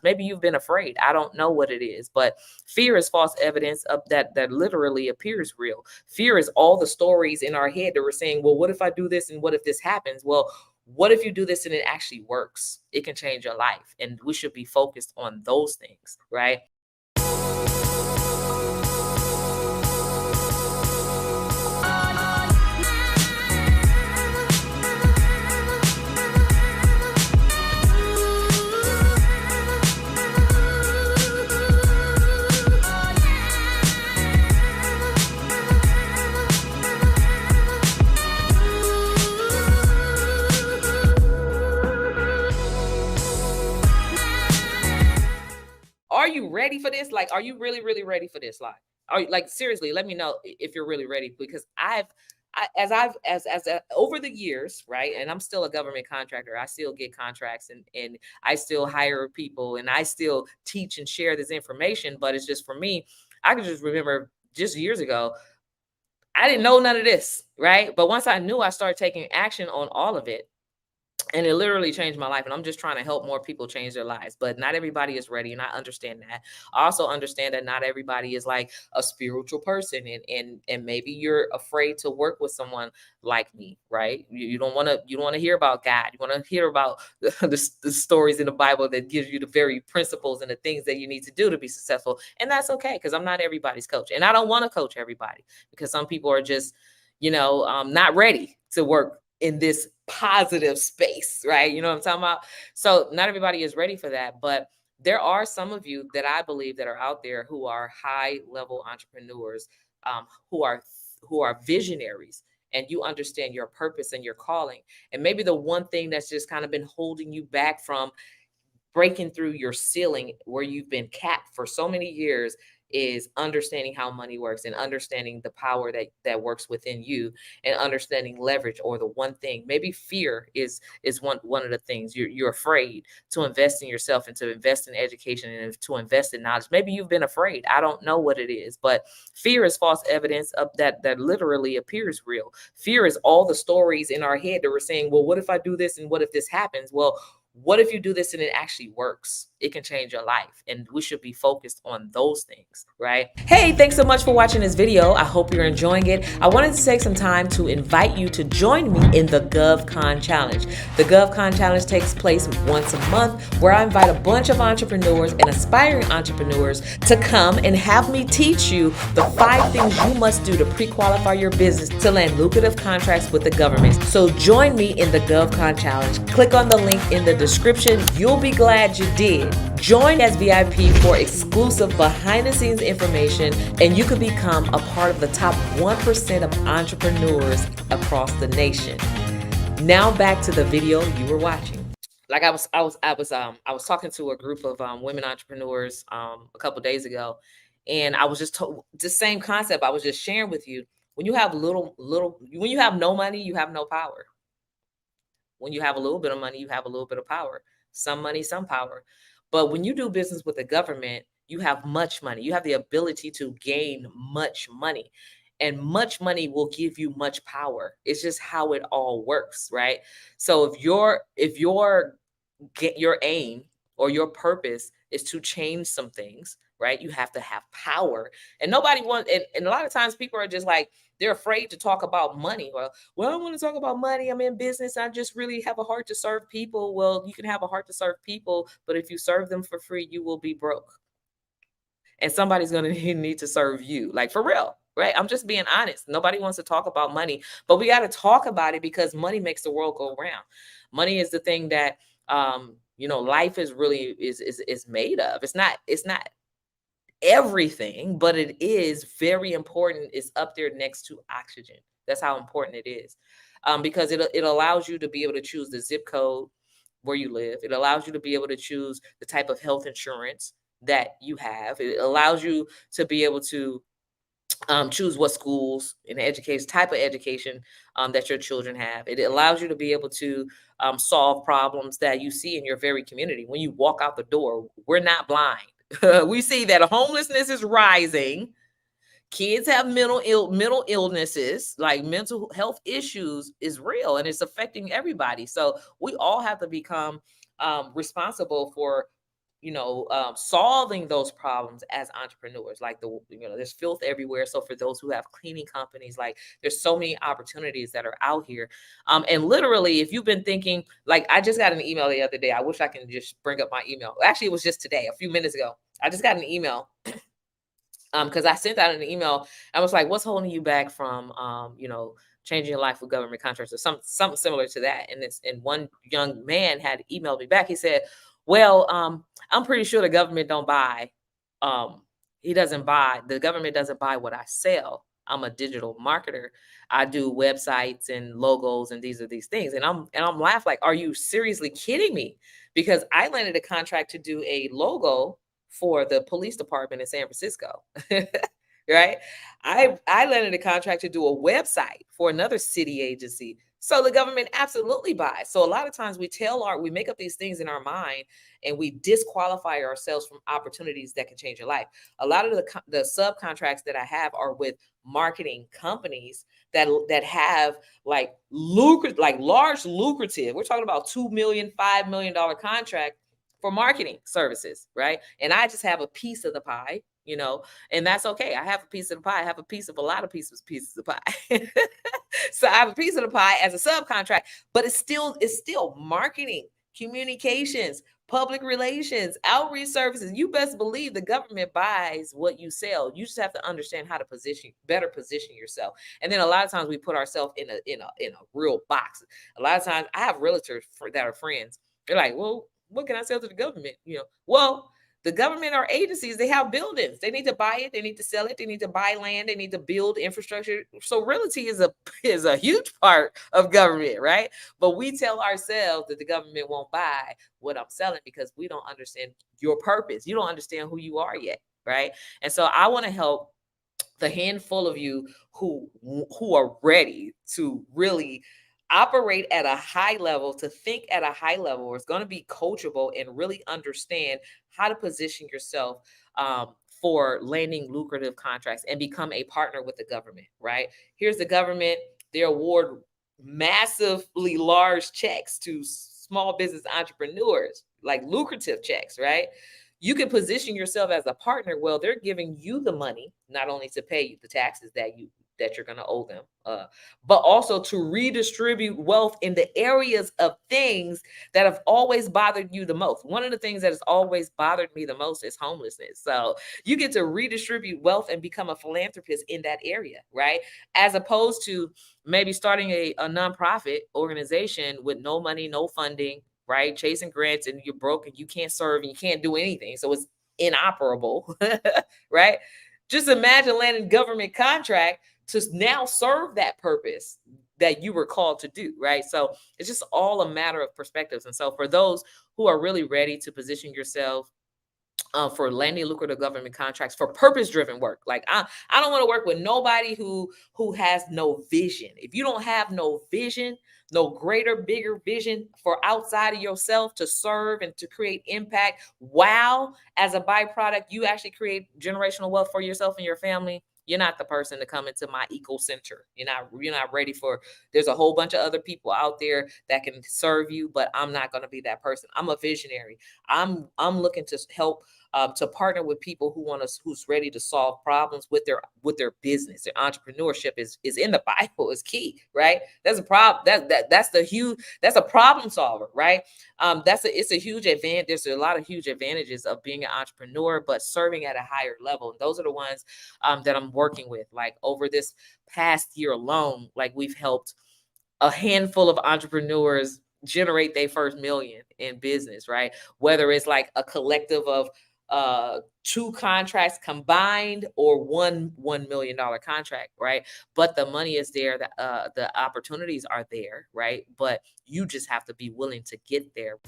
Maybe you've been afraid. I don't know what it is, but fear is false evidence of that literally appears real. Fear is all the stories in our head that we're saying, well, what if I do this and what if this happens? Well, what if you do this and it actually works? It can change your life. And we should be focused on those things, right? Are you ready for this? Like, are you really, really ready for this? Are you, like, seriously? Let me know if you're really ready, because over the years, right? And I'm still a government contractor. I still get contracts, and I still hire people, and I still teach and share this information. But it's just, for me, I can just remember just years ago, I didn't know none of this, right? But once I knew, I started taking action on all of it, and it literally changed my life. And I'm just trying to help more people change their lives, but not everybody is ready, and I understand that. I also understand that not everybody is like a spiritual person, and maybe you're afraid to work with someone like me, right? You don't want to hear about God. You want to hear about the stories in the Bible that gives you the very principles and the things that you need to do to be successful. And that's okay, because I'm not everybody's coach, and I don't want to coach everybody, because some people are just, not ready to work in this positive space, right? You know what I'm talking about? So not everybody is ready for that, but there are some of you that I believe that are out there who are high level entrepreneurs, who are visionaries, and you understand your purpose and your calling. And maybe the one thing that's just kind of been holding you back from breaking through your ceiling, where you've been capped for so many years, is understanding how money works, and understanding the power that works within you, and understanding leverage, or the one thing. Maybe fear is one of the things. You're afraid to invest in yourself, and to invest in education, and to invest in knowledge. Maybe you've been afraid. I don't know what it is, but fear is false evidence of that literally appears real. Fear is all the stories in our head that we're saying, well, what if I do this and what if this happens? Well, what if you do this and it actually works? It can change your life, and we should be focused on those things, right? Hey, thanks so much for watching this video. I hope you're enjoying it. I wanted to take some time to invite you to join me in the GovCon Challenge. The GovCon Challenge takes place once a month, where I invite a bunch of entrepreneurs and aspiring entrepreneurs to come and have me teach you the 5 things you must do to pre-qualify your business to land lucrative contracts with the government. So join me in the GovCon Challenge. Click on the link in the description. You'll be glad you did. Join as VIP for exclusive behind-the-scenes information, and you could become a part of the top 1% of entrepreneurs across the nation. Now back to the video you were watching. Like I was talking to a group of women entrepreneurs a couple days ago, and I was just told the same concept I was just sharing with you. When you have when you have no money, you have no power. When you have a little bit of money, you have a little bit of power. Some money, some power. But when you do business with the government, you have much money. You have the ability to gain much money. And much money will give you much power. It's just how it all works, right? So your aim or your purpose is to change some things, right? You have to have power. And nobody wants, and a lot of times people are just like, they're afraid to talk about money. Well, I don't want to talk about money. I'm in business. I just really have a heart to serve people. Well, you can have a heart to serve people, but if you serve them for free, you will be broke. And somebody's going to need to serve you, like, for real, right? I'm just being honest. Nobody wants to talk about money, but we got to talk about it, because money makes the world go round. Money is the thing that, life is really is made of. It's not everything, but it is very important. It's up there next to oxygen. That's how important it is, because it allows you to be able to choose the zip code where you live. It allows you to be able to choose the type of health insurance that you have. It allows you to be able to choose what schools and education type of education that your children have. It allows you to be able to solve problems that you see in your very community. When you walk out the door, we're not blind. We see that homelessness is rising. Kids have mental illnesses, like mental health issues is real, and it's affecting everybody. So we all have to become responsible for solving those problems as entrepreneurs. Like there's filth everywhere. So for those who have cleaning companies, like there's so many opportunities that are out here. And literally, if you've been thinking, like I just got an email the other day. I wish I can just bring up my email. Actually, it was just today, a few minutes ago. I just got an email because I sent out an email. I was like, "What's holding you back from, changing your life with government contracts or something similar to that?" And one young man had emailed me back. He said, "Well, I'm pretty sure the government don't buy. Um, he doesn't buy. The government doesn't buy what I sell. I'm a digital marketer. I do websites and logos and these things." And I'm laughing like, "Are you seriously kidding me?" Because I landed a contract to do a logo for the police department in San Francisco. Right? I landed a contract to do a website for another city agency. So the government absolutely buys. So a lot of times we make up these things in our mind and we disqualify ourselves from opportunities that can change your life. A lot of the subcontracts that I have are with marketing companies that have like large lucrative. We're talking about $2 million, $5 million contract for marketing services, right? And I just have a piece of the pie, and that's okay. I have a piece of the pie. I have a piece of a lot of pieces of pie. So I have a piece of the pie as a subcontract, but it's still marketing, communications, public relations, outreach services. You best believe the government buys what you sell. You just have to understand how to better position yourself. And then a lot of times we put ourselves in a real box. A lot of times I have realtors that are friends. They're like, "Well, what can I sell to the government?" Well, the government or agencies, they have buildings. They need to buy it. They need to sell it. They need to buy land. They need to build infrastructure. So realty is a huge part of government, right? But we tell ourselves that the government won't buy what I'm selling because we don't understand your purpose. You don't understand who you are yet, right? And so I want to help the handful of you who are ready to really operate at a high level, to think at a high level, is going to be coachable and really understand how to position yourself for landing lucrative contracts and become a partner with the government, right? Here's the government. They award massively large checks to small business entrepreneurs, like lucrative checks, right? You can position yourself as a partner. Well, they're giving you the money, not only to pay you the taxes that you're going to owe them, but also to redistribute wealth in the areas of things that have always bothered you the most. One of the things that has always bothered me the most is homelessness. So you get to redistribute wealth and become a philanthropist in that area, right? As opposed to maybe starting a nonprofit organization with no money, no funding, right? Chasing grants and you're broke and you can't serve and you can't do anything. So it's inoperable, right? Just imagine landing government contract to now serve that purpose that you were called to do, right? So it's just all a matter of perspectives. And so for those who are really ready to position yourself for landing lucrative government contracts for purpose-driven work. Like I don't want to work with nobody who has no vision. If you don't have no vision, no greater, bigger vision for outside of yourself to serve and to create impact, wow, as a byproduct, you actually create generational wealth for yourself and your family. You're not the person to come into my eco center. You're not ready for. There's a whole bunch of other people out there that can serve you, but I'm not going to be that person. I'm a visionary. I'm looking to help to partner with people who's ready to solve problems with their business. Their entrepreneurship is in the Bible, is key, right? That's a problem. That's a problem solver, right? It's a huge advantage. There's a lot of huge advantages of being an entrepreneur, but serving at a higher level. And those are the ones that I'm working with. Like over this past year alone, like we've helped a handful of entrepreneurs generate their first million in business, right? Whether it's like a collective of two contracts combined or $1 million contract, right? But the money is there, the opportunities are there, right? But you just have to be willing to get there.